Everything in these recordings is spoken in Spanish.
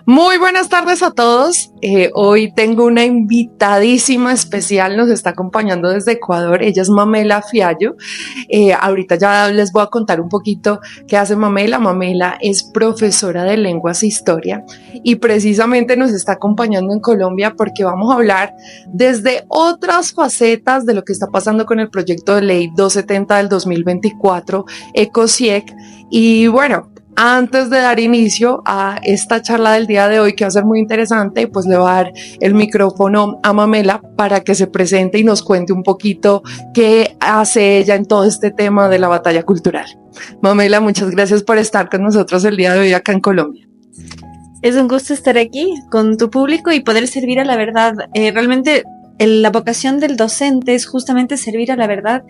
Muy buenas tardes a todos. Hoy tengo una invitadísima especial, nos está acompañando desde Ecuador. Ella es Mamela Fiallo. Ahorita ya les voy a contar un poquito qué hace Mamela. Mamela es profesora de lenguas e historia y precisamente nos está acompañando en Colombia porque vamos a hablar desde otras facetas de lo que está pasando con el proyecto de ley 270 del 2024, ECOSIEC. Y bueno, antes de dar inicio a esta charla del día de hoy, que va a ser muy interesante, pues le voy a dar el micrófono a Mamela para que se presente y nos cuente un poquito qué hace ella en todo este tema de la batalla cultural. Mamela, muchas gracias por estar con nosotros el día de hoy acá en Colombia. Es un gusto estar aquí con tu público y poder servir a la verdad. Realmente la vocación del docente es justamente servir a la verdad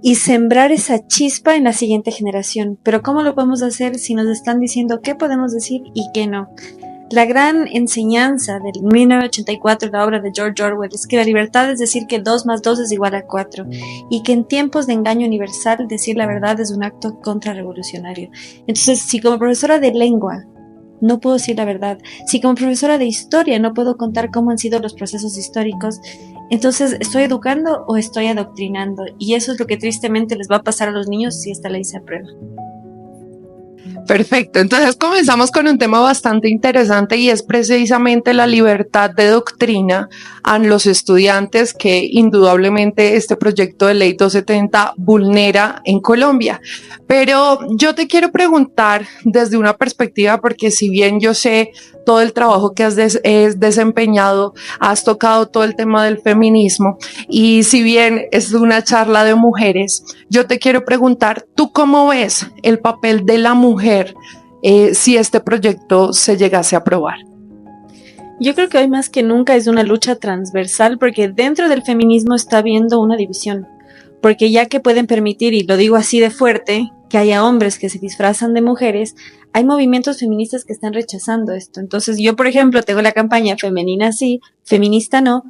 y sembrar esa chispa en la siguiente generación. Pero ¿cómo lo podemos hacer si nos están diciendo qué podemos decir y qué no? La gran enseñanza del 1984, la obra de George Orwell, es que la libertad es decir que 2 más 2 es igual a 4 y que en tiempos de engaño universal decir la verdad es un acto contrarrevolucionario. Entonces, si como profesora de lengua no puedo decir la verdad, si como profesora de historia no puedo contar cómo han sido los procesos históricos, entonces ¿estoy educando o estoy adoctrinando? Y eso es lo que tristemente les va a pasar a los niños si esta ley se aprueba. Perfecto, entonces comenzamos con un tema bastante interesante y es precisamente la libertad de doctrina a los estudiantes que indudablemente este proyecto de ley 270 vulnera en Colombia. Pero yo te quiero preguntar desde una perspectiva, porque si bien yo sé todo el trabajo que has desempeñado, has tocado todo el tema del feminismo y si bien es una charla de mujeres, yo te quiero preguntar, ¿tú cómo ves el papel de la mujer si este proyecto se llegase a aprobar? Yo creo que hoy más que nunca es una lucha transversal porque dentro del feminismo está habiendo una división, porque ya que pueden permitir, y lo digo así de fuerte, que haya hombres que se disfrazan de mujeres, hay movimientos feministas que están rechazando esto. Entonces yo, por ejemplo, tengo la campaña Femenina sí, Feminista no,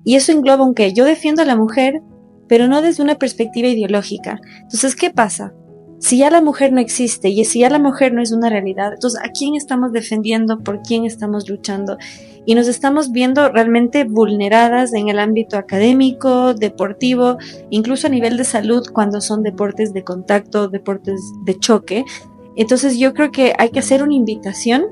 y eso engloba un que yo defiendo a la mujer, pero no desde una perspectiva ideológica. Entonces, ¿qué pasa? Si ya la mujer no existe y si ya la mujer no es una realidad, entonces ¿a quién estamos defendiendo? ¿Por quién estamos luchando? Y nos estamos viendo realmente vulneradas en el ámbito académico, deportivo, incluso a nivel de salud cuando son deportes de contacto, deportes de choque. Entonces yo creo que hay que hacer una invitación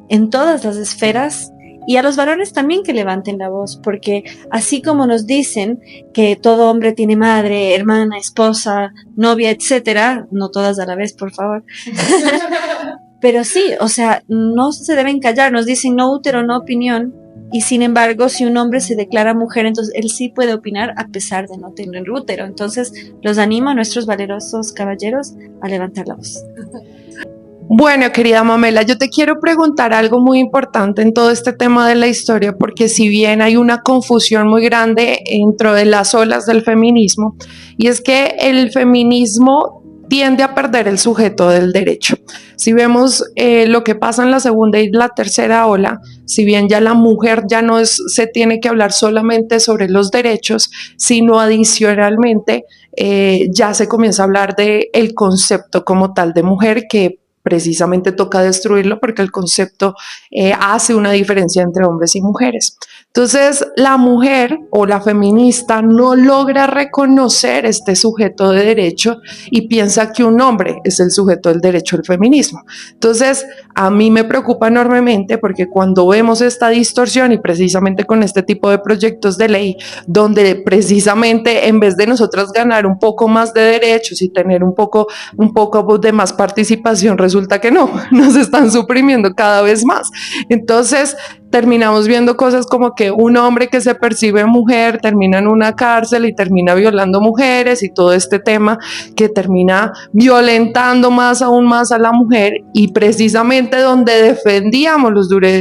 en todas las esferas y a los varones también que levanten la voz, porque así como nos dicen que todo hombre tiene madre, hermana, esposa, novia, etcétera, no todas a la vez, por favor. Pero sí, o sea, no se deben callar, nos dicen no útero, no opinión, y sin embargo, si un hombre se declara mujer, entonces él sí puede opinar a pesar de no tener útero. Entonces, los animo a nuestros valerosos caballeros a levantar la voz. Bueno, querida Mamela, yo te quiero preguntar algo muy importante en todo este tema de la historia, porque si bien hay una confusión muy grande dentro de las olas del feminismo, y es que el feminismo tiende a perder el sujeto del derecho. Si vemos lo que pasa en la segunda y la tercera ola, si bien ya la mujer ya no se tiene que hablar solamente sobre los derechos, sino adicionalmente ya se comienza a hablar de el concepto como tal de mujer, que precisamente toca destruirlo porque el concepto hace una diferencia entre hombres y mujeres. Entonces, la mujer o la feminista no logra reconocer este sujeto de derecho y piensa que un hombre es el sujeto del derecho al feminismo. Entonces, a mí me preocupa enormemente porque cuando vemos esta distorsión y precisamente con este tipo de proyectos de ley, donde precisamente en vez de nosotras ganar un poco más de derechos y tener un poco de más participación, resulta que no, nos están suprimiendo cada vez más. Entonces, terminamos viendo cosas como que un hombre que se percibe mujer termina en una cárcel y termina violando mujeres y todo este tema que termina violentando aún más a la mujer, y precisamente donde defendíamos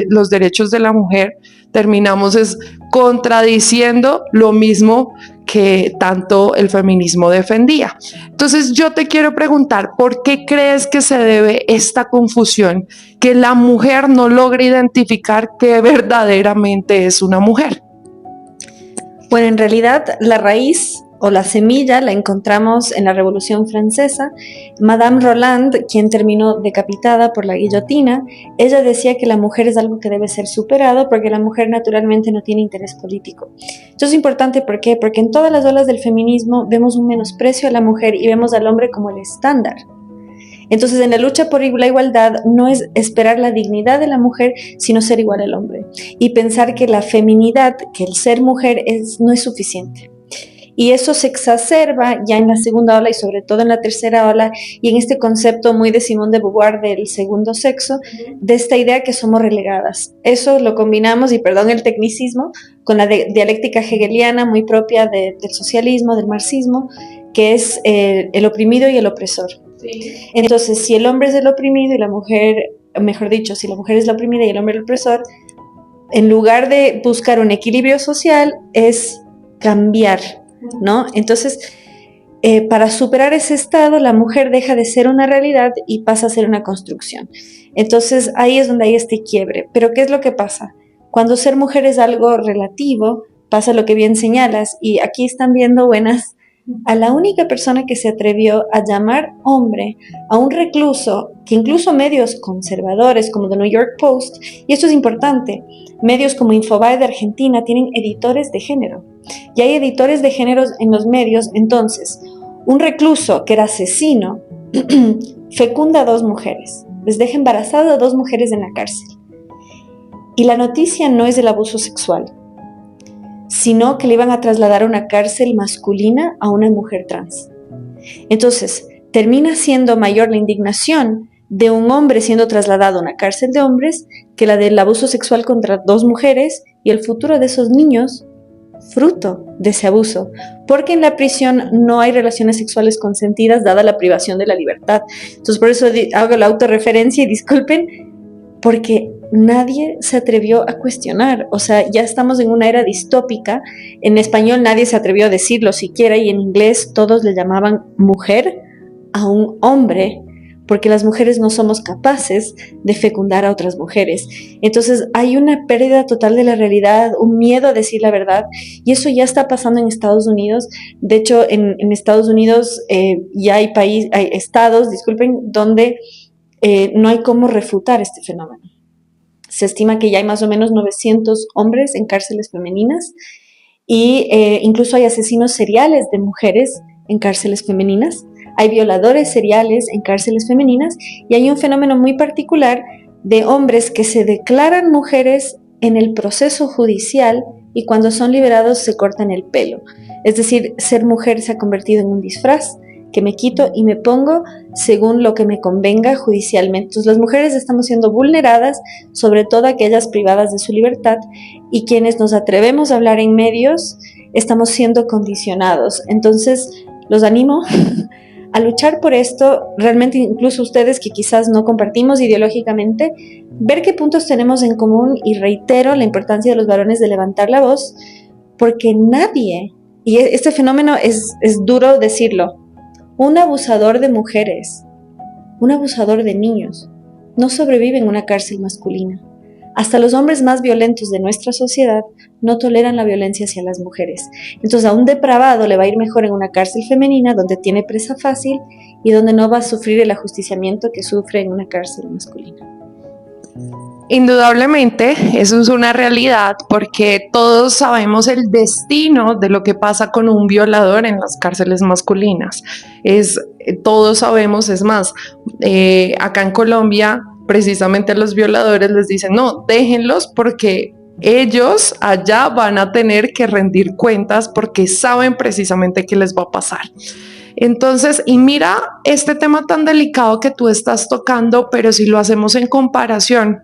los derechos de la mujer, terminamos contradiciendo lo mismo que tanto el feminismo defendía. Entonces yo te quiero preguntar, ¿por qué crees que se debe esta confusión, que la mujer no logra identificar que verdaderamente es una mujer? Bueno, en realidad la raíz o la semilla la encontramos en la Revolución Francesa. Madame Roland, quien terminó decapitada por la guillotina, ella decía que la mujer es algo que debe ser superado porque la mujer naturalmente no tiene interés político. Esto es importante, ¿por qué? Porque en todas las olas del feminismo vemos un menosprecio a la mujer y vemos al hombre como el estándar. Entonces, en la lucha por la igualdad no es esperar la dignidad de la mujer, sino ser igual al hombre. Y pensar que la feminidad, que el ser mujer no es suficiente. Y eso se exacerba ya en la segunda ola y sobre todo en la tercera ola y en este concepto muy de Simone de Beauvoir del segundo sexo, de esta idea que somos relegadas. Eso lo combinamos, y perdón el tecnicismo, con la dialéctica hegeliana muy propia del socialismo, del marxismo, que es el oprimido y el opresor. Sí. Entonces, si el hombre es el oprimido y la mujer, mejor dicho, si la mujer es la oprimida y el hombre el opresor, en lugar de buscar un equilibrio social, es cambiar, ¿no? Entonces, para superar ese estado, la mujer deja de ser una realidad y pasa a ser una construcción. Entonces, ahí es donde hay este quiebre. Pero, ¿qué es lo que pasa? Cuando ser mujer es algo relativo, pasa lo que bien señalas, y aquí están viendo buenas a la única persona que se atrevió a llamar hombre a un recluso que incluso medios conservadores como The New York Post, y esto es importante, medios como Infobae de Argentina tienen editores de género, y hay editores de género en los medios. Entonces, un recluso que era asesino fecunda a 2 mujeres, les deja embarazadas a 2 mujeres en la cárcel, y la noticia no es el abuso sexual, sino que le iban a trasladar a una cárcel masculina a una mujer trans. Entonces, termina siendo mayor la indignación de un hombre siendo trasladado a una cárcel de hombres que la del abuso sexual contra 2 mujeres y el futuro de esos niños fruto de ese abuso, porque en la prisión no hay relaciones sexuales consentidas dada la privación de la libertad. Entonces, por eso hago la autorreferencia y disculpen, porque nadie se atrevió a cuestionar. O sea, ya estamos en una era distópica. En español nadie se atrevió a decirlo siquiera, y en inglés todos le llamaban mujer a un hombre, porque las mujeres no somos capaces de fecundar a otras mujeres. Entonces hay una pérdida total de la realidad, un miedo a decir la verdad, y eso ya está pasando en Estados Unidos. De hecho, en Estados Unidos ya hay estados, donde no hay cómo refutar este fenómeno. Se estima que ya hay más o menos 900 hombres en cárceles femeninas, y incluso hay asesinos seriales de mujeres en cárceles femeninas, hay violadores seriales en cárceles femeninas, y hay un fenómeno muy particular de hombres que se declaran mujeres en el proceso judicial y cuando son liberados se cortan el pelo. Es decir, ser mujer se ha convertido en un disfraz que me quito y me pongo según lo que me convenga judicialmente. Entonces, las mujeres estamos siendo vulneradas, sobre todo aquellas privadas de su libertad, y quienes nos atrevemos a hablar en medios estamos siendo condicionados. Entonces, los animo a luchar por esto, realmente, incluso ustedes que quizás no compartimos ideológicamente, ver qué puntos tenemos en común, y reitero la importancia de los varones de levantar la voz, porque nadie, y este fenómeno es duro decirlo, un abusador de mujeres, un abusador de niños, no sobrevive en una cárcel masculina. Hasta los hombres más violentos de nuestra sociedad no toleran la violencia hacia las mujeres. Entonces, a un depravado le va a ir mejor en una cárcel femenina donde tiene presa fácil y donde no va a sufrir el ajusticiamiento que sufre en una cárcel masculina. Indudablemente, eso es una realidad, porque todos sabemos el destino de lo que pasa con un violador en las cárceles masculinas. Todos sabemos, es más, acá en Colombia, precisamente a los violadores les dicen, no, déjenlos porque ellos allá van a tener que rendir cuentas porque saben precisamente qué les va a pasar. Entonces, y mira este tema tan delicado que tú estás tocando, pero si lo hacemos en comparación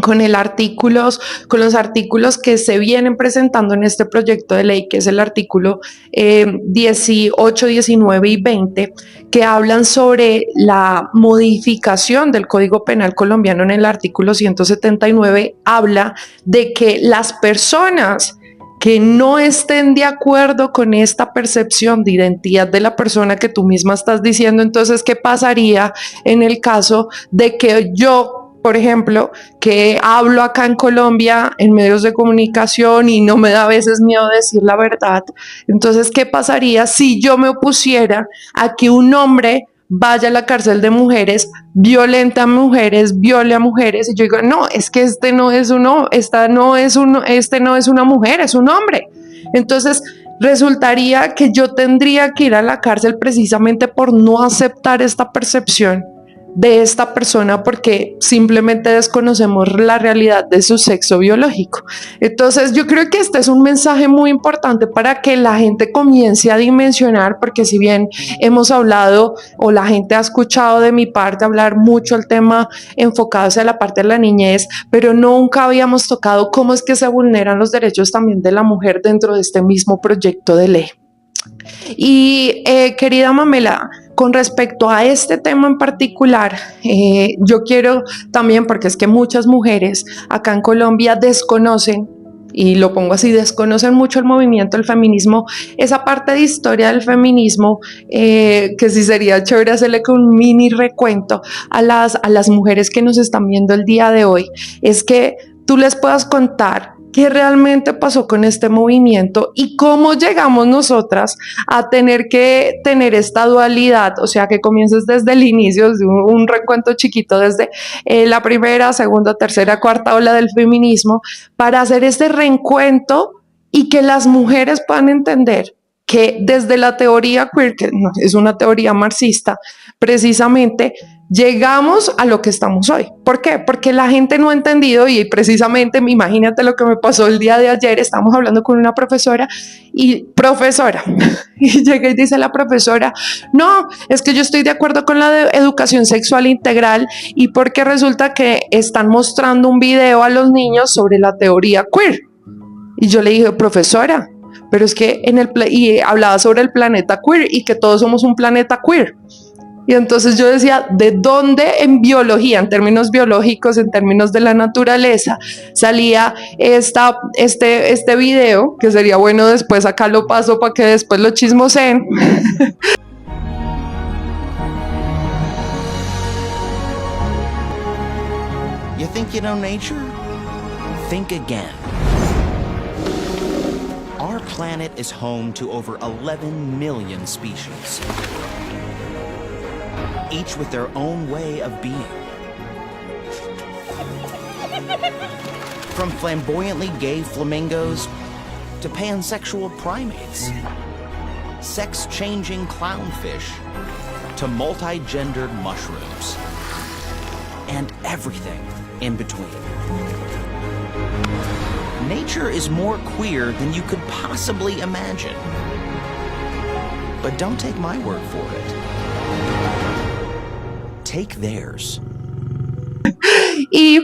con los artículos que se vienen presentando en este proyecto de ley, que es el artículo 18, 19 y 20, que hablan sobre la modificación del Código Penal colombiano. En el artículo 179 habla de que las personas que no estén de acuerdo con esta percepción de identidad de la persona que tú misma estás diciendo, entonces, ¿qué pasaría en el caso de que yo por ejemplo, que hablo acá en Colombia en medios de comunicación y no me da a veces miedo decir la verdad. Entonces, ¿qué pasaría si yo me opusiera a que un hombre vaya a la cárcel de mujeres, violenta a mujeres, viole a mujeres? Y yo digo, no, es que este no es una mujer, es un hombre. Entonces, resultaría que yo tendría que ir a la cárcel precisamente por no aceptar esta percepción de esta persona porque simplemente desconocemos la realidad de su sexo biológico. Entonces yo creo que este es un mensaje muy importante para que la gente comience a dimensionar, porque si bien hemos hablado o la gente ha escuchado de mi parte hablar mucho el tema enfocado hacia la parte de la niñez, pero nunca habíamos tocado cómo es que se vulneran los derechos también de la mujer dentro de este mismo proyecto de ley. Y querida Mamela, con respecto a este tema en particular, yo quiero también, porque es que muchas mujeres acá en Colombia desconocen, y lo pongo así, desconocen mucho el movimiento del feminismo, esa parte de historia del feminismo, que sí sería chévere hacerle con un mini recuento a las mujeres que nos están viendo el día de hoy, es que tú les puedas contar qué realmente pasó con este movimiento y cómo llegamos nosotras a tener que tener esta dualidad, o sea, que comiences desde el inicio, desde un recuento chiquito, desde la primera, segunda, tercera, cuarta ola del feminismo, para hacer este reencuentro y que las mujeres puedan entender que desde la teoría queer, que es una teoría marxista, precisamente llegamos a lo que estamos hoy. ¿Por qué? Porque la gente no ha entendido, y precisamente imagínate lo que me pasó el día de ayer. Estamos hablando con una profesora y llega y dice la profesora, no, es que yo estoy de acuerdo con la de educación sexual integral, y porque resulta que están mostrando un video a los niños sobre la teoría queer. Y yo le dije, profesora, pero es que y hablaba sobre el planeta queer y que todos somos un planeta queer. Y entonces yo decía, ¿de dónde en biología, en términos biológicos, en términos de la naturaleza, salía este video? Que sería bueno después, acá lo paso para que después lo chismoseen. You think you know nature? Think again. Our planet is home to over 11 million species, each with their own way of being. From flamboyantly gay flamingos to pansexual primates, sex-changing clownfish to multi-gendered mushrooms, and everything in between. Nature is more queer than you could possibly imagine. But don't take my word for it. Take theirs. ¿Y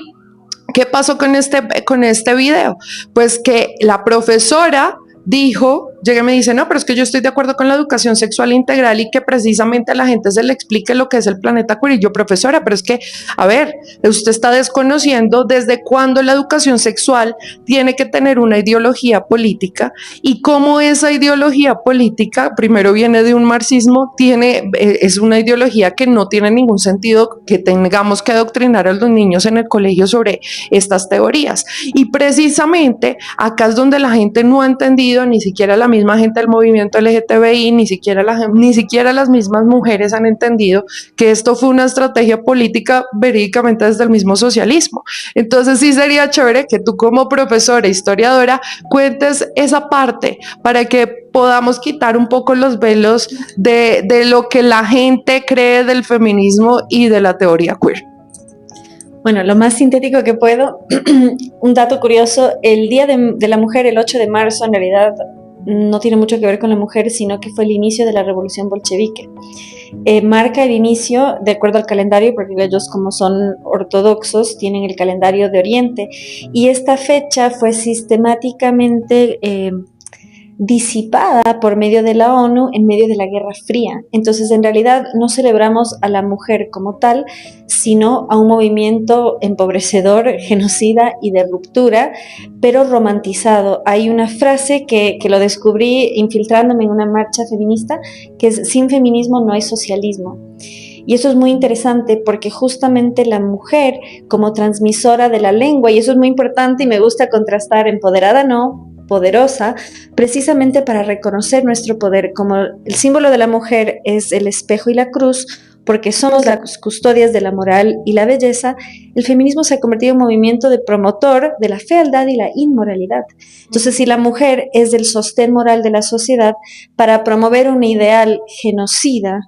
qué pasó con este video? Pues que la profesora dijo, llega y me dice, no, pero es que yo estoy de acuerdo con la educación sexual integral y que precisamente a la gente se le explique lo que es el planeta queer. Y yo, profesora, pero es que, a ver, usted está desconociendo desde cuándo la educación sexual tiene que tener una ideología política y cómo esa ideología política primero viene de un marxismo, es una ideología que no tiene ningún sentido que tengamos que adoctrinar a los niños en el colegio sobre estas teorías. Y precisamente acá es donde la gente no ha entendido, ni siquiera la misma gente del movimiento LGTBI, ni siquiera las mismas mujeres han entendido que esto fue una estrategia política verídicamente desde el mismo socialismo. Entonces sí sería chévere que tú, como profesora, historiadora, cuentes esa parte para que podamos quitar un poco los velos de lo que la gente cree del feminismo y de la teoría queer. Bueno, lo más sintético que puedo, un dato curioso, el Día de la Mujer, el 8 de marzo, en realidad no tiene mucho que ver con la mujer, sino que fue el inicio de la revolución bolchevique. Marca el inicio, de acuerdo al calendario, porque ellos, como son ortodoxos, tienen el calendario de Oriente, y esta fecha fue sistemáticamente disipada por medio de la ONU en medio de la Guerra Fría. Entonces, en realidad, no celebramos a la mujer como tal, sino a un movimiento empobrecedor, genocida y de ruptura, pero romantizado. Hay una frase que lo descubrí infiltrándome en una marcha feminista, que es: sin feminismo no hay socialismo. Y eso es muy interesante porque justamente la mujer como transmisora de la lengua, y eso es muy importante y me gusta contrastar empoderada no, poderosa, precisamente para reconocer nuestro poder, como el símbolo de la mujer es el espejo y la cruz, porque somos las custodias de la moral y la belleza, el feminismo se ha convertido en un movimiento de promotor de la fealdad y la inmoralidad. Entonces, si la mujer es el sostén moral de la sociedad para promover un ideal genocida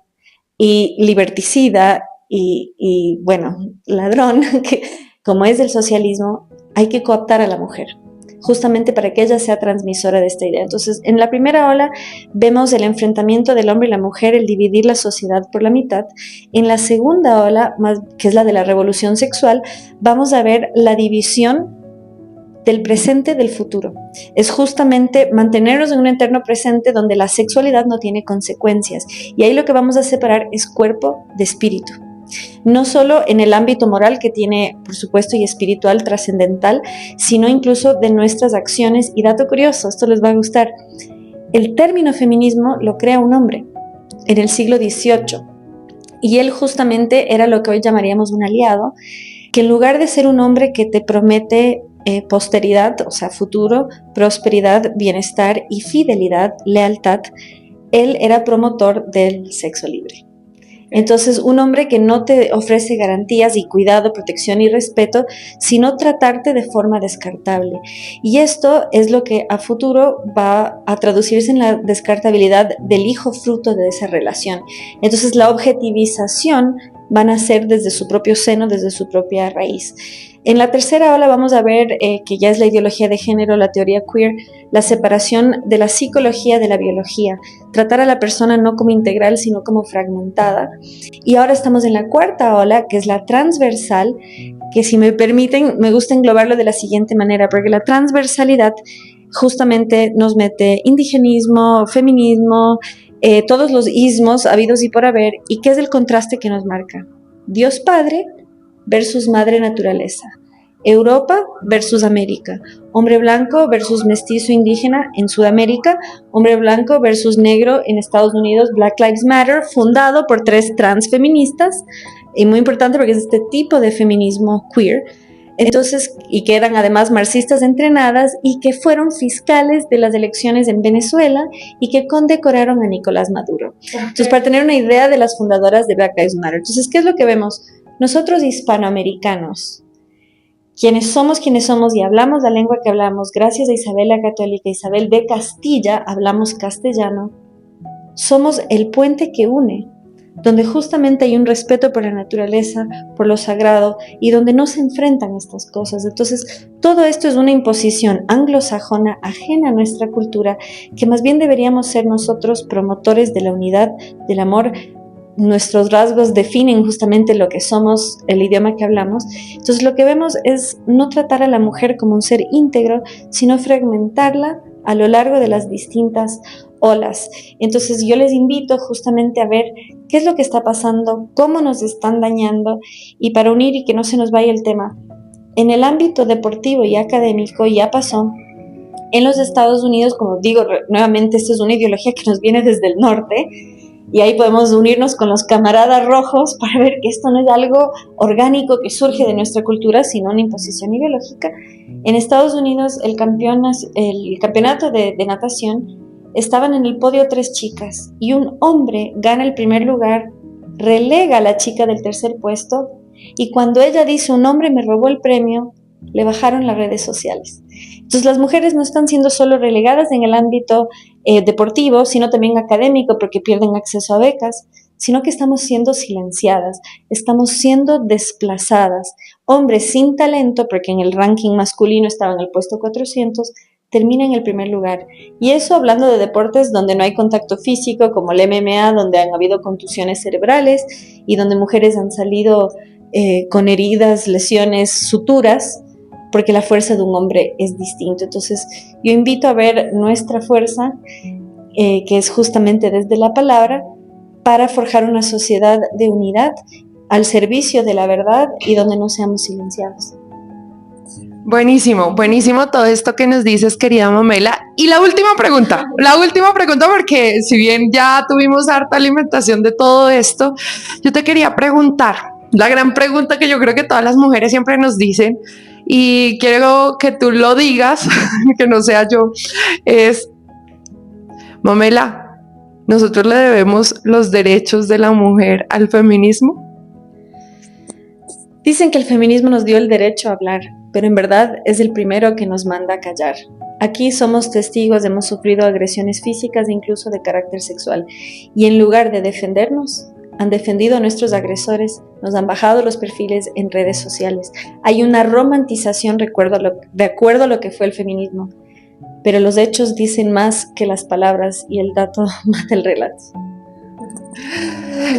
y liberticida y bueno, ladrón, que como es el socialismo, hay que cooptar a la mujer, justamente para que ella sea transmisora de esta idea. Entonces, en la primera ola vemos el enfrentamiento del hombre y la mujer, el dividir la sociedad por la mitad. En la segunda ola, que es la de la revolución sexual, vamos a ver la división del presente del futuro. Es justamente mantenernos en un eterno presente donde la sexualidad no tiene consecuencias. Y ahí lo que vamos a separar es cuerpo de espíritu. No solo en el ámbito moral que tiene, por supuesto, y espiritual, trascendental, sino incluso de nuestras acciones. Y dato curioso, esto les va a gustar, el término feminismo lo crea un hombre en el siglo XVIII, y él justamente era lo que hoy llamaríamos un aliado, que en lugar de ser un hombre que te promete posteridad, o sea, futuro, prosperidad, bienestar y fidelidad, lealtad, él era promotor del sexo libre. Entonces, un hombre que no te ofrece garantías y cuidado, protección y respeto, sino tratarte de forma descartable. Y esto es lo que a futuro va a traducirse en la descartabilidad del hijo fruto de esa relación. Entonces, la objetivización van a ser desde su propio seno, desde su propia raíz. En la tercera ola vamos a ver, que ya es la ideología de género, la teoría queer, la separación de la psicología de la biología, tratar a la persona no como integral, sino como fragmentada. Y ahora estamos en la cuarta ola, que es la transversal, que si me permiten, me gusta englobarlo de la siguiente manera, porque la transversalidad justamente nos mete indigenismo, feminismo, todos los ismos habidos y por haber, y qué es el contraste que nos marca. Dios Padre versus Madre Naturaleza, Europa versus América, hombre blanco versus mestizo indígena en Sudamérica, hombre blanco versus negro en Estados Unidos, Black Lives Matter, fundado por 3 transfeministas, y muy importante porque es este tipo de feminismo queer. Entonces, y que eran además marxistas entrenadas y que fueron fiscales de las elecciones en Venezuela y que condecoraron a Nicolás Maduro. Entonces, para tener una idea de las fundadoras de Black Lives Matter. Entonces, ¿qué es lo que vemos? Nosotros hispanoamericanos, quienes somos y hablamos la lengua que hablamos, gracias a Isabel la Católica, Isabel de Castilla, hablamos castellano, somos el puente que une, donde justamente hay un respeto por la naturaleza, por lo sagrado, y donde no se enfrentan estas cosas. Entonces, todo esto es una imposición anglosajona ajena a nuestra cultura, que más bien deberíamos ser nosotros promotores de la unidad, del amor. Nuestros rasgos definen justamente lo que somos, el idioma que hablamos. Entonces, lo que vemos es no tratar a la mujer como un ser íntegro, sino fragmentarla a lo largo de las distintas olas. Entonces, yo les invito justamente a ver qué es lo que está pasando, cómo nos están dañando, y para unir y que no se nos vaya el tema, en el ámbito deportivo y académico ya pasó. En los Estados Unidos, como digo, nuevamente, esto es una ideología que nos viene desde el norte, y ahí podemos unirnos con los camaradas rojos para ver que esto no es algo orgánico que surge de nuestra cultura, sino una imposición ideológica. En Estados Unidos, el campeonato de natación, estaban en el podio 3 chicas y un hombre gana el primer lugar, relega a la chica del tercer puesto, y cuando ella dice un hombre me robó el premio, le bajaron las redes sociales. Entonces, las mujeres no están siendo solo relegadas en el ámbito deportivo, sino también académico, porque pierden acceso a becas, sino que estamos siendo silenciadas, estamos siendo desplazadas. Hombres sin talento, porque en el ranking masculino estaban en el puesto 400, termina en el primer lugar. Y eso hablando de deportes donde no hay contacto físico, como el MMA, donde han habido contusiones cerebrales y donde mujeres han salido con heridas, lesiones, suturas, porque la fuerza de un hombre es distinta. Entonces, yo invito a ver nuestra fuerza, que es justamente desde la palabra, para forjar una sociedad de unidad al servicio de la verdad y donde no seamos silenciados. Buenísimo, buenísimo todo esto que nos dices, querida Mamela. Y la última pregunta porque si bien ya tuvimos harta alimentación de todo esto, yo te quería preguntar, la gran pregunta que yo creo que todas las mujeres siempre nos dicen, y quiero que tú lo digas, que no sea yo, es, Mamela, ¿nosotros le debemos los derechos de la mujer al feminismo? Dicen que el feminismo nos dio el derecho a hablar, pero en verdad es el primero que nos manda a callar. Aquí somos testigos, hemos sufrido agresiones físicas e incluso de carácter sexual, y en lugar de defendernos, han defendido a nuestros agresores, nos han bajado los perfiles en redes sociales. Hay una romantización de acuerdo a lo que fue el feminismo, pero los hechos dicen más que las palabras y el dato mata el relato.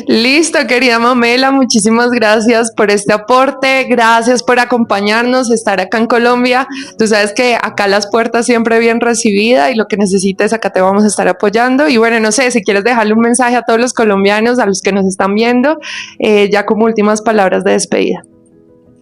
Listo, querida Mamela, muchísimas gracias por este aporte, gracias por acompañarnos, estar acá en Colombia. Tú sabes que acá las puertas siempre bien recibidas y lo que necesites acá te vamos a estar apoyando. Y bueno, no sé, si quieres dejarle un mensaje a todos los colombianos, a los que nos están viendo, ya como últimas palabras de despedida.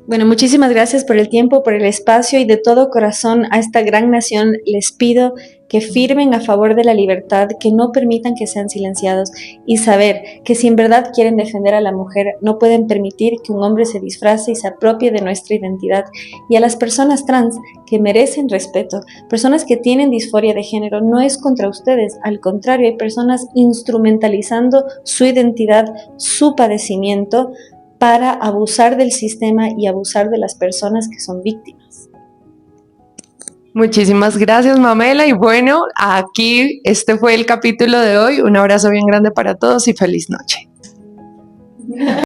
Bueno, muchísimas gracias por el tiempo, por el espacio y de todo corazón a esta gran nación les pido que firmen a favor de la libertad, que no permitan que sean silenciados y saber que si en verdad quieren defender a la mujer, no pueden permitir que un hombre se disfrace y se apropie de nuestra identidad. Y a las personas trans que merecen respeto, personas que tienen disforia de género, no es contra ustedes, al contrario, hay personas instrumentalizando su identidad, su padecimiento, para abusar del sistema y abusar de las personas que son víctimas. Muchísimas gracias, Mamela. Y bueno, aquí este fue el capítulo de hoy. Un abrazo bien grande para todos y feliz noche.